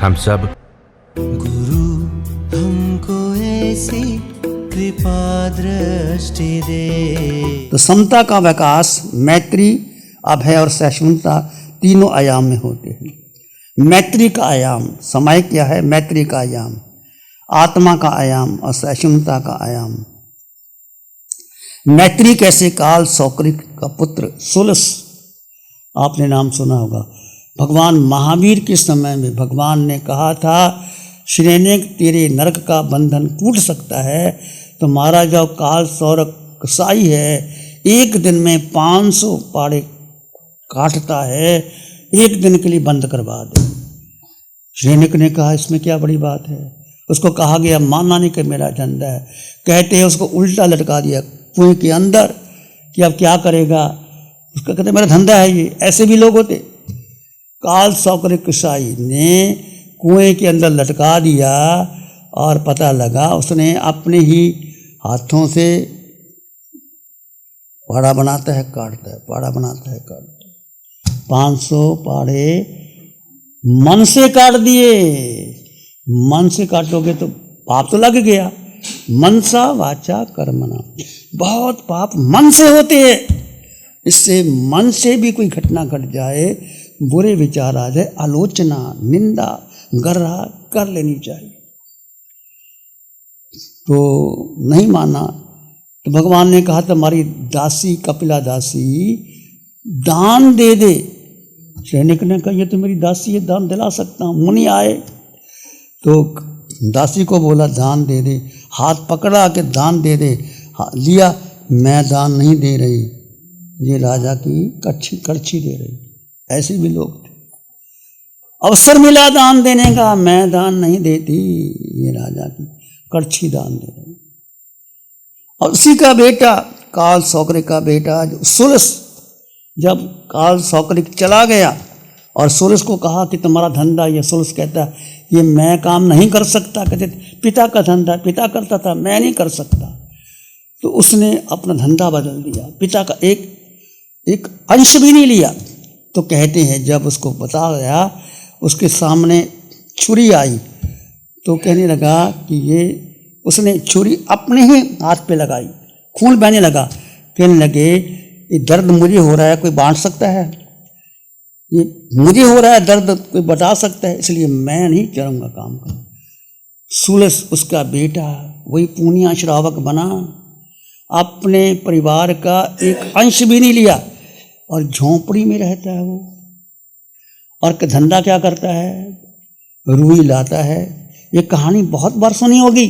हम सब गुरु हमको ऐसी कृपा दृष्टि दे। तो समता का विकास मैत्री, अभय और सहिष्णुता तीनों आयाम में होते हैं। मैत्री का आयाम समय क्या है? मैत्री का आयाम आत्मा का आयाम और सहिष्णुता का आयाम। मैत्री कैसे? काल सौक्रिक का पुत्र सुलस, आपने नाम सुना होगा। भगवान महावीर के समय में भगवान ने कहा था, श्रेणिक तेरे नरक का बंधन टूट सकता है तो मारा जाओ काल सौरक कसाई है, एक दिन में 500 पाड़े काटता है, एक दिन के लिए बंद करवा दे। श्रेणिक ने कहा इसमें क्या बड़ी बात है। उसको कहा गया मानना नहीं कि मेरा धंधा है। कहते हैं उसको उल्टा लटका दिया कुएं के अंदर कि अब क्या करेगा। उसका कहते मेरा धंधा है ये। ऐसे भी लोग होते। काल सौक्रिक कसाई ने कुएं के अंदर लटका दिया और पता लगा उसने अपने ही हाथों से पाड़ा बनाता है काटता है, पाड़ा बनाता है काटता है। 500 पाड़े मन से काट दिए। मन से काटोगे तो पाप तो लग गया। मनसा वाचा कर्मणा, बहुत पाप मन से होते हैं। इससे मन से भी कोई घटना घट जाए, बुरे विचार आ जाए, आलोचना निंदा गर्रा कर लेनी चाहिए। तो नहीं माना तो भगवान ने कहा तुम्हारी दासी कपिला दासी दान दे दे। सैनिक ने कहा ये तो मेरी दासी है, दान दिला सकता हूँ। मुनि आए तो दासी को बोला दान दे दे, हाथ पकड़ा के दान दे दे। लिया, मैं दान नहीं दे रही, ये राजा की करछी दे रही। ऐसे भी लोग थे। अवसर मिला दान देने का, मैं दान नहीं देती, ये राजा की करछी दान दे रही। और उसी का बेटा काल सौक्रिक का बेटा सुलस, जब काल सौक्रिक चला गया और सुलस को कहा कि तुम्हारा धंधा, ये सुलस कहता ये मैं काम नहीं कर सकता। कहते पिता का धंधा पिता करता था, मैं नहीं कर सकता। तो उसने अपना धंधा बदल दिया, पिता का एक अंश भी नहीं लिया। तो कहते हैं जब उसको बता गया, उसके सामने छुरी आई तो कहने लगा कि ये, उसने छुरी अपने ही हाथ पे लगाई, खून बहने लगा। कहने लगे ये दर्द मुझे हो रहा है, कोई बांट सकता है? ये मुझे हो रहा है दर्द, कोई बता सकता है? इसलिए मैं नहीं करूँगा काम का। सुलस उसका बेटा वही पुण्य श्रावक बना, अपने परिवार का एक अंश भी नहीं लिया और झोंपड़ी में रहता है वो। और धंधा क्या करता है? रुई लाता है। ये कहानी बहुत बार सुनी होगी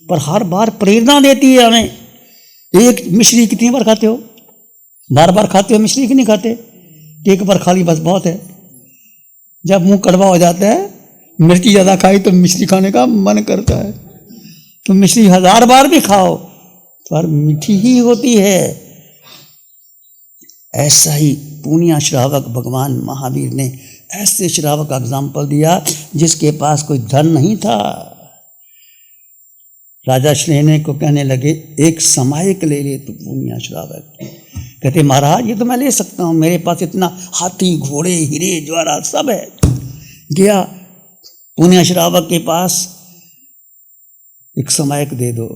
पर हर बार प्रेरणा देती है हमें। एक मिश्री कितनी बार खाते हो? बार बार खाते हो मिश्री कि नहीं खाते? एक बार खा ली बस बहुत है। जब मुंह कड़वा हो जाता है, मिर्ची ज़्यादा खाई तो मिश्री खाने का मन करता है। तो मिश्री 1000 बार भी खाओ पर मीठी ही होती है। ऐसा ही पुण्य श्रावक भगवान महावीर ने ऐसे श्रावक का एग्जाम्पल दिया जिसके पास कोई धन नहीं था। राजा श्रेणी को कहने लगे एक समायक ले ले तू पुण्य श्रावक। कहते महाराज ये तो मैं ले सकता हूँ, मेरे पास इतना हाथी घोड़े हीरे जवाहरात सब है। गया पुण्य श्रावक के पास, एक समायक दे दो।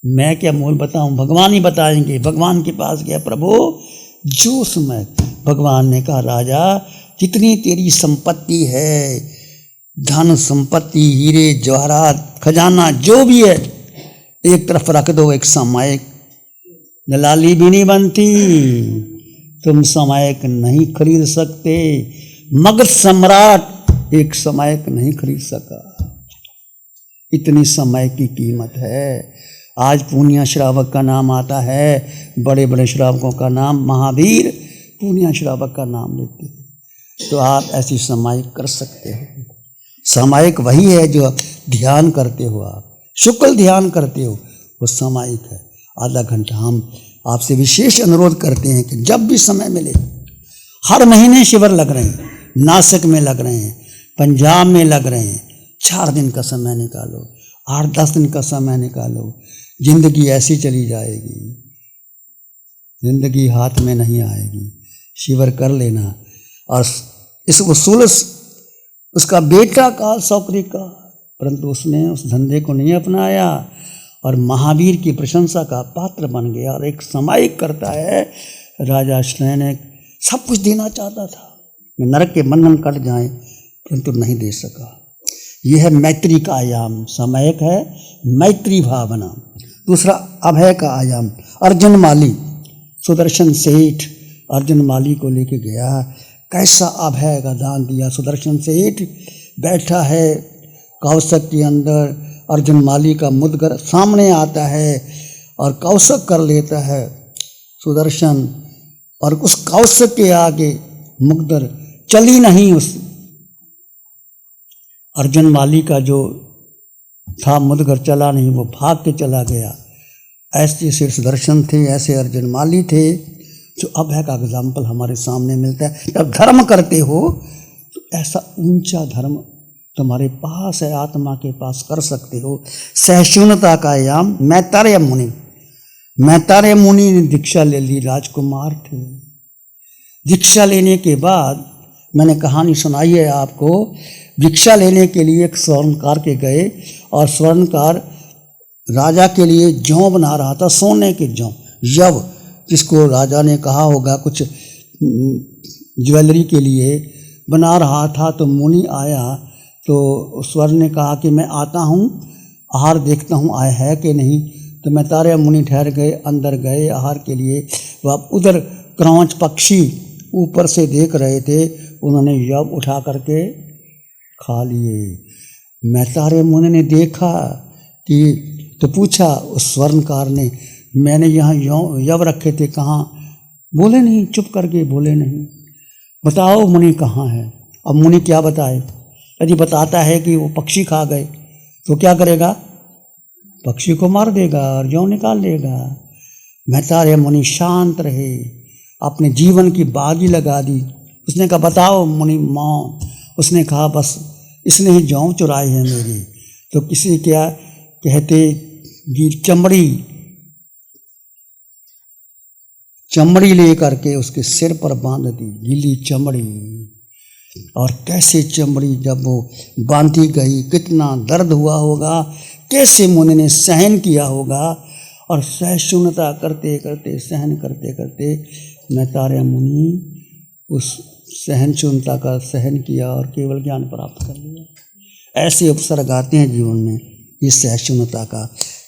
मैं क्या मोल बताऊं, भगवान ही बताएंगे। भगवान के पास गया, प्रभु जो समय। भगवान ने कहा राजा जितनी तेरी संपत्ति है, धन संपत्ति हीरे जवाहरात खजाना जो भी है, एक तरफ रख दो। एक समायक दलाली भी नहीं बनती, तुम समायक नहीं खरीद सकते। मगध सम्राट एक समायक नहीं खरीद सका, इतनी समय की कीमत है। आज पुण्य श्रावक का नाम आता है, बड़े बड़े श्रावकों का नाम महावीर पुण्य श्रावक का नाम लेते हैं। तो आप ऐसी समायिक कर सकते हो। समायिक वही है जो ध्यान करते हो, आप शुक्ल ध्यान करते हो, वो समायिक है। आधा घंटा हम आपसे विशेष अनुरोध करते हैं कि जब भी समय मिले, हर महीने शिविर लग रहे हैं, नासिक में लग रहे हैं, पंजाब में लग रहे हैं। 4 दिन का समय निकालो, 8-10 दिन का समय निकालो। जिंदगी ऐसी चली जाएगी, जिंदगी हाथ में नहीं आएगी। शिविर कर लेना। और इस सुलस उसका बेटा काल सौकरी का, परंतु उसने उस धंधे को नहीं अपनाया और महावीर की प्रशंसा का पात्र बन गया। और एक सामायिक करता है, राजा शयनक सब कुछ देना चाहता था, मैं नरक के बंधन कट जाए, परंतु नहीं दे सका। यह है मैत्री का आयाम। सामायिक है मैत्री भावना। दूसरा अभय का आयाम। अर्जुन माली, सुदर्शन सेठ अर्जुन माली को लेके गया, कैसा अभय का दान दिया। सुदर्शन सेठ बैठा है कौशक के अंदर, अर्जुन माली का मुद्गर सामने आता है और कौशक कर लेता है सुदर्शन, और उस कौशक के आगे मुद्गर चली नहीं। उस अर्जुन माली का जो था मुद्गर चला नहीं, वो भाग के चला गया। ऐसे सिर्फ सुदर्शन थे, ऐसे अर्जुन माली थे, जो अभय का एग्जाम्पल हमारे सामने मिलता है। जब धर्म करते हो तो ऐसा ऊंचा धर्म तुम्हारे पास है, आत्मा के पास कर सकते हो। सहिष्णुता का आयाम। मैत्रेय मुनि, मैत्रेय मुनि ने दीक्षा ले ली, राजकुमार थे। दीक्षा लेने के बाद मैंने कहानी सुनाई है आपको, दीक्षा लेने के लिए एक स्वर्णकार के गए और स्वर्णकार राजा के लिए जौ बना रहा था, सोने के जौ, यव, जिसको राजा ने कहा होगा कुछ ज्वेलरी के लिए बना रहा था। तो मुनि आया तो स्वर्ण ने कहा कि मैं आता हूँ, आहार देखता हूँ आया है कि नहीं। तो मैत्रेय मुनि ठहर गए, अंदर गए आहार के लिए। वह उधर क्रौंच पक्षी ऊपर से देख रहे थे, उन्होंने यव उठा करके खा लिए। मैत्रेय मुनि ने देखा कि, तो पूछा उस स्वर्णकार ने, मैंने यहाँ यव रखे थे, कहाँ? बोले नहीं, चुप करके बोले नहीं। बताओ मुनि कहाँ है? अब मुनि क्या बताए? यदि बताता है कि वो पक्षी खा गए तो क्या करेगा? पक्षी को मार देगा और जौ निकाल लेगा। मैत्रेय मुनि शांत रहे, अपने जीवन की बाजी लगा दी। उसने कहा बताओ, मुनि मौन। उसने कहा बस इसने ही जौ चुराए हैं मेरे। तो किसी क्या कहते कि चमड़ी ले करके उसके सिर पर बांध दी, गीली चमड़ी। और कैसे चमड़ी जब वो बांधी गई, कितना दर्द हुआ होगा, कैसे मुनि ने सहन किया होगा। और सहिष्णुता करते करते, सहन करते करते मैत्रेय मुनि उस सहनशीलता का सहन किया और केवल ज्ञान प्राप्त कर लिया। ऐसे उपसर्ग आते हैं जीवन में इस सहिष्णुता का।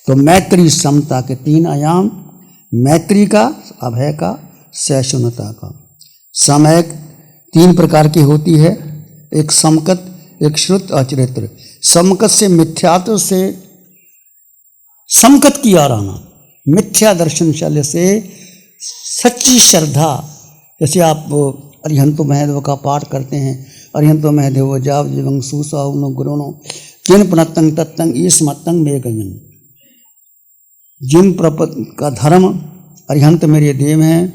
तो मैत्री समता के 3 आयाम, मैत्री का, अभय का, सहिष्णुता का। सामयिक 3 प्रकार की होती है, एक समकत, एक श्रुत और चरित्र। समकत से मिथ्यात्व से समकत की ओर आना, मिथ्या दर्शन शैली से सच्ची श्रद्धा। जैसे आप अरिहंतो महदेव का पाठ करते हैं, अरिहंतो महदेव जाव जीवं सुसाउनो गुरुनो किन पुनत्तंग तत्तंग ईस मत्तंग में गयन। जिन प्रपद का धर्म, अरिहंत मेरे देव हैं,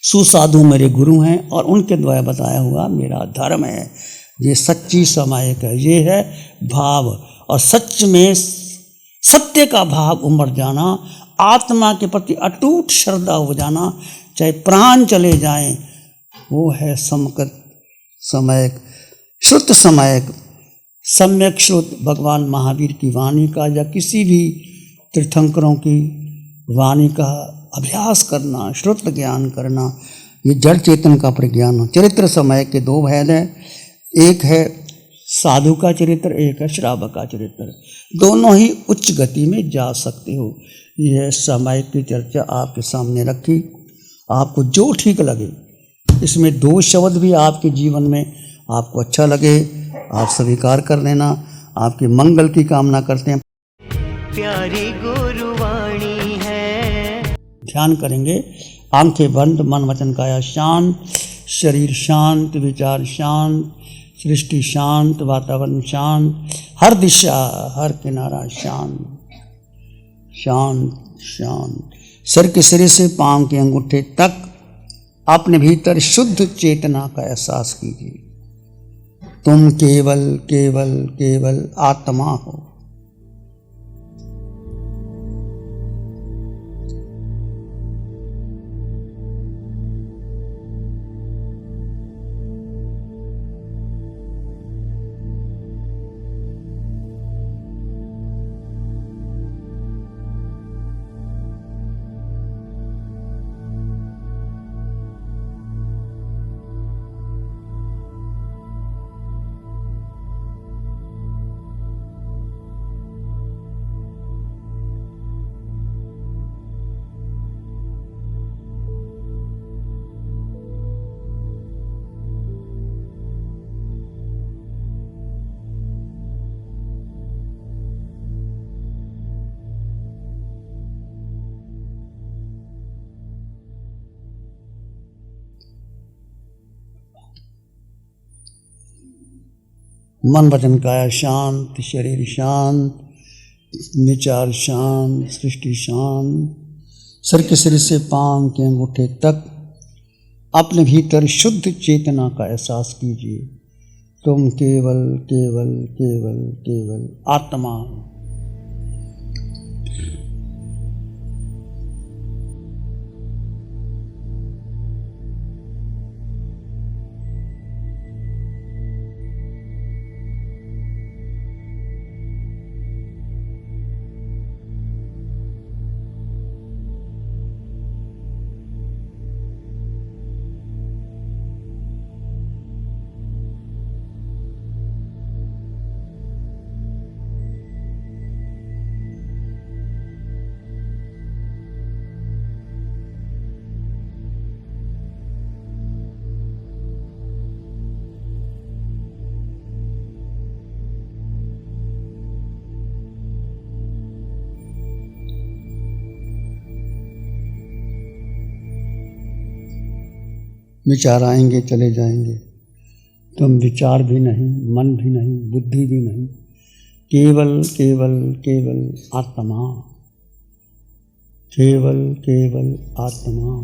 सुसाधु मेरे गुरु हैं, और उनके द्वारा बताया हुआ मेरा धर्म है। ये सच्ची सामायिक है, ये है भाव। और सच में सत्य का भाव उमड़ जाना, आत्मा के प्रति अटूट श्रद्धा हो जाना, चाहे प्राण चले जाएं, वो है समकत सामयिक। श्रुत सामयिक, सम्यक श्रुत भगवान महावीर की वाणी का या किसी भी तीर्थंकरों की वाणी का अभ्यास करना, श्रुत ज्ञान करना, ये जड़ चेतन का प्रज्ञान। चरित्र सामयिक के 2 भेद हैं, एक है साधु का चरित्र, एक है श्रावक का चरित्र। दोनों ही उच्च गति में जा सकते हो। यह सामयिक की चर्चा आपके सामने रखी, आपको जो ठीक लगे। इसमें 2 शब्द भी आपके जीवन में आपको अच्छा लगे, आप स्वीकार कर लेना। आपके मंगल की कामना करते हैं। प्यारी गुरुवाणी है। ध्यान करेंगे, आंखें बंद, मन वचन काया शांत, शरीर शांत, विचार शांत, सृष्टि शांत, वातावरण शांत, हर दिशा हर किनारा शांत शांत शांत। सिर के सिरे से पांव के अंगूठे तक अपने भीतर शुद्ध चेतना का एहसास कीजिए। तुम केवल केवल केवल आत्मा हो। मन वचन काया शांत, शरीर शांत, विचार शांत, सृष्टि शांत। सर के सिर से पांव के अंगूठे तक अपने भीतर शुद्ध चेतना का एहसास कीजिए। तुम केवल केवल केवल केवल आत्मा। विचार आएंगे चले जाएंगे, तुम विचार भी नहीं, मन भी नहीं, बुद्धि भी नहीं, केवल केवल केवल आत्मा, केवल केवल आत्मा।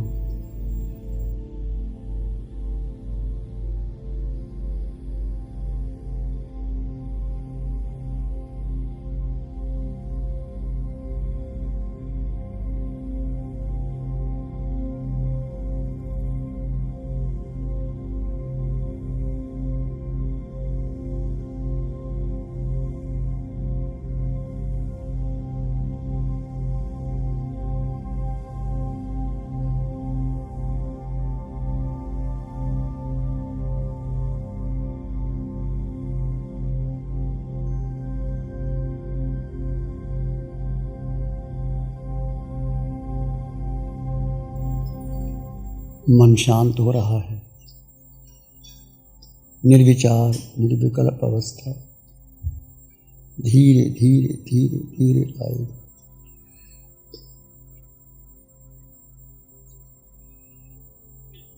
मन शांत हो रहा है, निर्विचार निर्विकल्प अवस्था धीरे धीरे धीरे धीरे आए।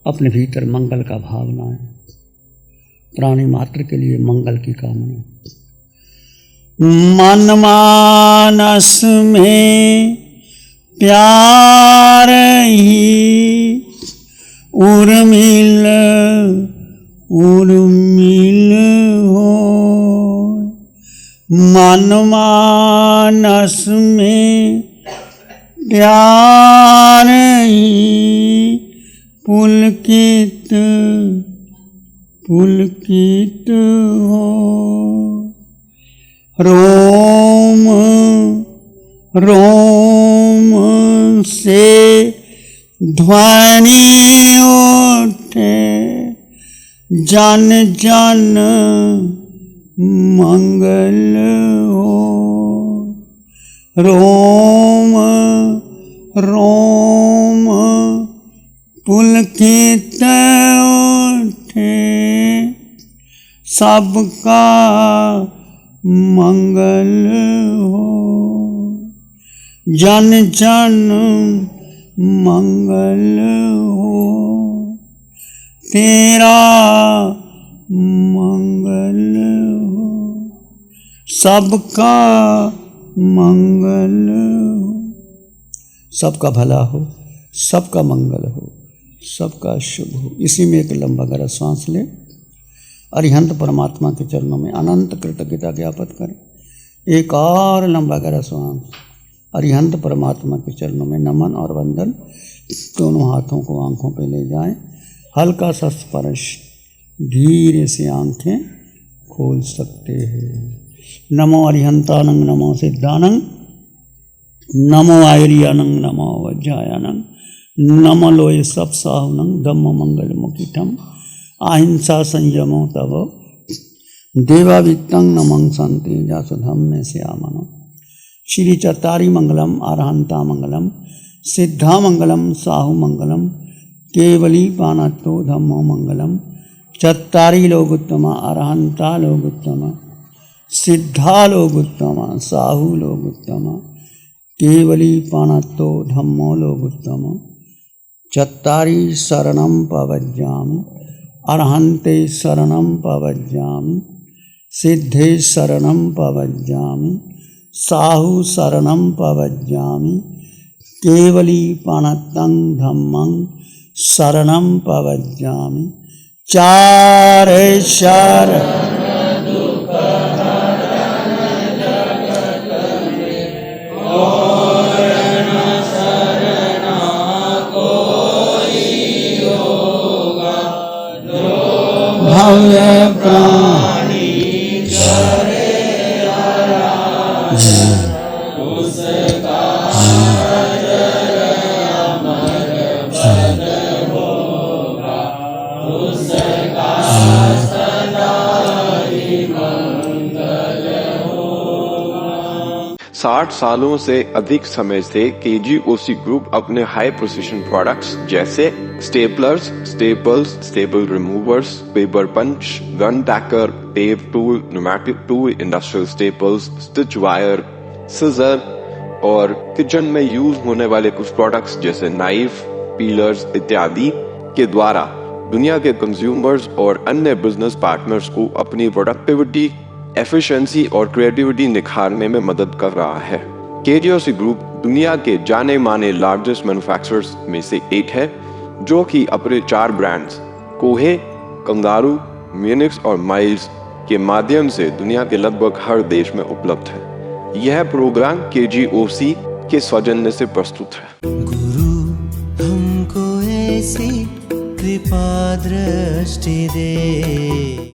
अपने भीतर मंगल का भाव लाएं, प्राणी मात्र के लिए मंगल की कामना। मन मानस में प्यार ही उर्मिल उर्मिल हो। मन मानस में प्यार ही पुलकित पुलकित हो। रोम रोम से ध्वनि उठे, जन जन मंगल हो। रोम रोम पुलकित उठे, सबका मंगल हो। जन जन मंगल हो, तेरा मंगल हो। सबका मंगल हो, सबका भला हो, सबका मंगल हो, सबका शुभ हो। इसी में एक लंबा गहरा सांस ले, अरिहंत परमात्मा के चरणों में अनंत कृतज्ञता ज्ञापित करें। एक और लंबा गहरा सांस, अरिहंत परमात्मा के चरणों में नमन और वंदन। दोनों हाथों को आंखों पे ले जाएं, हल्का सा स्पर्श, धीरे से आंखें खोल सकते हैं। नमो अरिहंतानंग, नमो सिद्धानंग, नमो आयरियानंग, नमो वज्रायानंग, नमो लोय सब साहुनंग, धम्म मंगल मुखिठम, अहिंसा संयमो तव देवावित्तं नमं संति जासुधम्मे श्यामनो। श्री चत्तारी मंगलम, अरहंता मंगलम, सिद्धा मंगलम, साहु मंगलम, केवली पानत्तो धम्मो मंगलम। चत्तारी लोग उत्तम, अरहंता लोग उत्तम, सिद्धा लोग उत्तम, साहु लोग उत्तम, केवली पानत्तो धम्मो लोग उत्तम। चत्तारी शरणं पवज्जामि, अरहंते शरणं पवज्जामि, सिद्धे शरणं पवज्जामि साहु शरणं पवज्जामि केवली पणतं धम्मं शरणं पवज्जामि चारेश्वर भव्य प्राणी साठ सालों से अधिक समय से केजीओसी ग्रुप अपने हाई प्रोसिशन प्रोडक्ट्स जैसे staplers, staples, staple removers, paper punch, gun tacker, tape tool, pneumatic tool, industrial staples, stitch wire, scissor और किचन में यूज होने वाले कुछ प्रोडक्ट्स जैसे नाइफ, पीलर्स इत्यादि के द्वारा दुनिया के कंज्यूमर्स और अन्य बिजनेस पार्टनर्स को अपनी प्रोडक्टिविटी, एफिशिएंसी और क्रिएटिविटी निखारने में मदद कर रहा है। केजीओसी ग्रुप दुनिया के जाने माने लार्जेस्ट मैन्युफैक्चरर्स में से एक है, जो कि अपने 4 ब्रांड्स कोहे, कंगारू, म्यूनिक्स और माइल्स के माध्यम से दुनिया के लगभग हर देश में उपलब्ध है। यह प्रोग्राम केजीओसी के सौजन्य से प्रस्तुत है। गुरु हमको ऐसी कृपा दृष्टि दे।